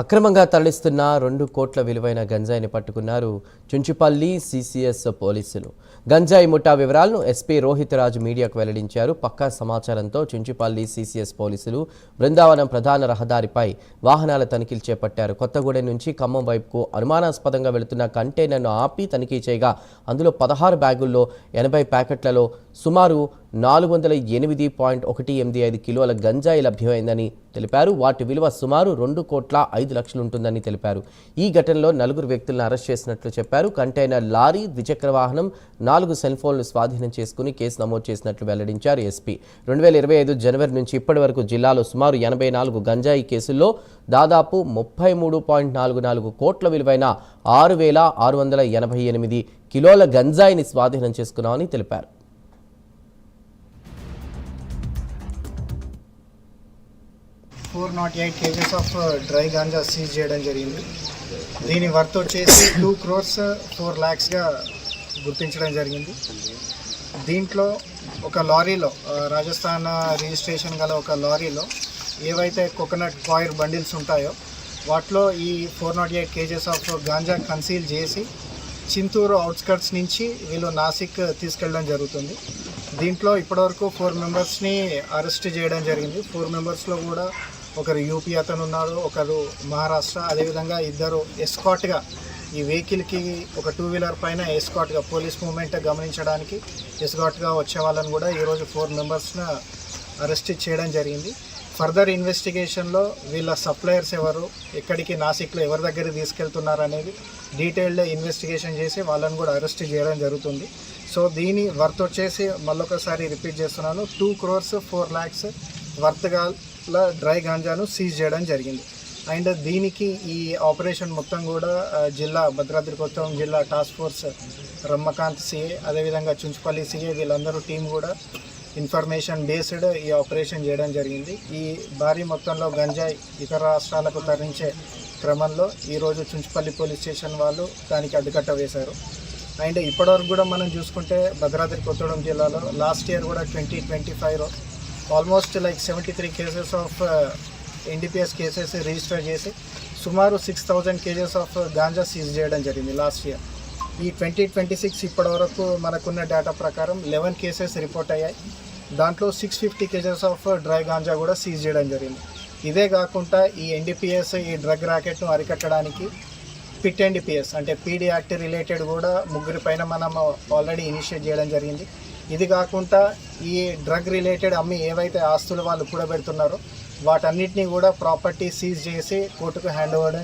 అక్రమంగా తరలిస్తున్న 2 కోట్ల విలువైన గంజాయిని పట్టుకున్నారు చుంచుపల్లి సిసిఎస్ పోలీసులు. గంజాయి ముఠా వివరాలను ఎస్పీ రోహిత్ రాజ్ మీడియాకు వెల్లడించారు. పక్కా సమాచారంతో చుంచుపల్లి సిసిఎస్ పోలీసులు బృందావనం ప్రధాన రహదారిపై వాహనాల తనిఖీలు చేపట్టారు. కొత్తగూడెం నుంచి ఖమ్మం వైపుకు అనుమానాస్పదంగా వెళుతున్న కంటైనర్ను ఆపి తనిఖీ చేయగా అందులో 16 బ్యాగుల్లో 80 ప్యాకెట్లలో సుమారు 408.185 కిలోల గంజాయి లభ్యమైందని తెలిపారు. వాటి విలువ సుమారు 2,05,00,000 ఉంటుందని తెలిపారు. ఈ ఘటనలో 4 వ్యక్తులను అరెస్ట్ చేసినట్లు చెప్పారు. కంటైనర్ లారీ, ద్విచక్ర వాహనం, 4 సెల్ ఫోన్లు స్వాధీనం చేసుకుని కేసు నమోదు చేసినట్లు వెల్లడించారు ఎస్పీ. 2025 జనవరి నుంచి ఇప్పటి వరకు జిల్లాలో సుమారు 84 గంజాయి కేసుల్లో దాదాపు 33.44 కోట్ల విలువైన 6,688 కిలోల గంజాయిని స్వాధీనం చేసుకున్నామని తెలిపారు. $408 kgs of dry ganja seize చేయడం జరిగింది. దీని వర్త్ వచ్చేసి 2 crores 4 lakhsగా గుర్తించడం జరిగింది. దీంట్లో ఒక లారీలో రాజస్థాన్ రిజిస్ట్రేషన్ గల ఒక లారీలో ఏవైతే కోకోనట్ కాయిర్ బండిల్స్ ఉంటాయో వాటిలో ఈ 408 kgs ఆఫ్ గాంజా కన్సీల్ చేసి చింతూరు అవుట్స్కట్స్ నుంచి వీళ్ళు నాసిక్ తీసుకెళ్ళడం జరుగుతుంది. దీంట్లో ఇప్పటివరకు 4 మెంబర్స్ని అరెస్ట్ చేయడం జరిగింది. 4 మెంబర్స్లో కూడా ఒకరు యూపీ అతను ఉన్నారు, ఒకరు మహారాష్ట్ర, అదేవిధంగా 2 ఎస్కాట్గా ఈ వెహికల్కి ఒక 2-wheeler పైన ఎస్కాట్గా పోలీస్ మూవ్మెంట్ గమనించడానికి ఎస్కాట్గా వచ్చే వాళ్ళని కూడా ఈరోజు 4 మెంబర్స్ని అరెస్ట్ చేయడం జరిగింది. ఫర్దర్ ఇన్వెస్టిగేషన్లో వీళ్ళ సప్లయర్స్ ఎవరు, ఎక్కడికి నాసిక్లో ఎవరి దగ్గర తీసుకెళ్తున్నారు అనేది డీటెయిల్డ్ ఇన్వెస్టిగేషన్ చేసి వాళ్ళని కూడా అరెస్ట్ చేయడం జరుగుతుంది. సో దీని వర్త్ వచ్చేసి మళ్ళొకసారి రిపీట్ చేస్తున్నాను, 2 crores 4 lakhs వర్త్ గల డ్రై గాంజాను సీజ్ చేయడం జరిగింది. అండ్ దీనికి ఈ ఆపరేషన్ మొత్తం కూడా జిల్లా భద్రాద్రి కొత్తగూడెం జిల్లా టాస్క్ ఫోర్స్ రమ్మకాంత్ సిఏ, అదేవిధంగా చుంచుపల్లి సిఏ వీళ్ళందరూ టీం కూడా ఇన్ఫర్మేషన్ బేస్డ్ ఈ ఆపరేషన్ చేయడం జరిగింది. ఈ భారీ మొత్తంలో గంజాయి ఇతర రాష్ట్రాలకు తరలించే క్రమంలో ఈరోజు చుంచుపల్లి పోలీస్ స్టేషన్ వాళ్ళు దానికి అడ్డుకట్ట వేశారు. అండ్ ఇప్పటివరకు కూడా మనం చూసుకుంటే భద్రాద్రి కొత్తగూడెం జిల్లాలో లాస్ట్ ఇయర్ కూడా 2025లో almost like 73 cases of NDPS cases register చేసి సుమారు 6,000 kgs ఆఫ్ గాంజా సీజ్ చేయడం జరిగింది లాస్ట్ ఇయర్. ఈ 2026 ఇప్పటివరకు మనకున్న డేటా ప్రకారం 11 కేసెస్ రిపోర్ట్ అయ్యాయి. దాంట్లో 650 kgs ఆఫ్ డ్రై గాంజా కూడా సీజ్ చేయడం జరిగింది. ఇదే కాకుండా ఈ ఎన్డీపీఎస్ ఈ డ్రగ్ ర్యాకెట్ను అరికట్టడానికి పిట్ ఎన్డీపీఎస్ అంటే పీడీ యాక్ట్ రిలేటెడ్ కూడా 3 పైన మనం ఆల్రెడీ ఇనిషియేట్ చేయడం జరిగింది. ఇది కాకుండా ఈ డ్రగ్ రిలేటెడ్ అమ్మి ఏవైతే ఆస్తులు వాళ్ళు కూడబెడుతున్నారో వాటన్నిటినీ కూడా ప్రాపర్టీ సీజ్ చేసి కోర్టుకు హ్యాండ్ ఓవర్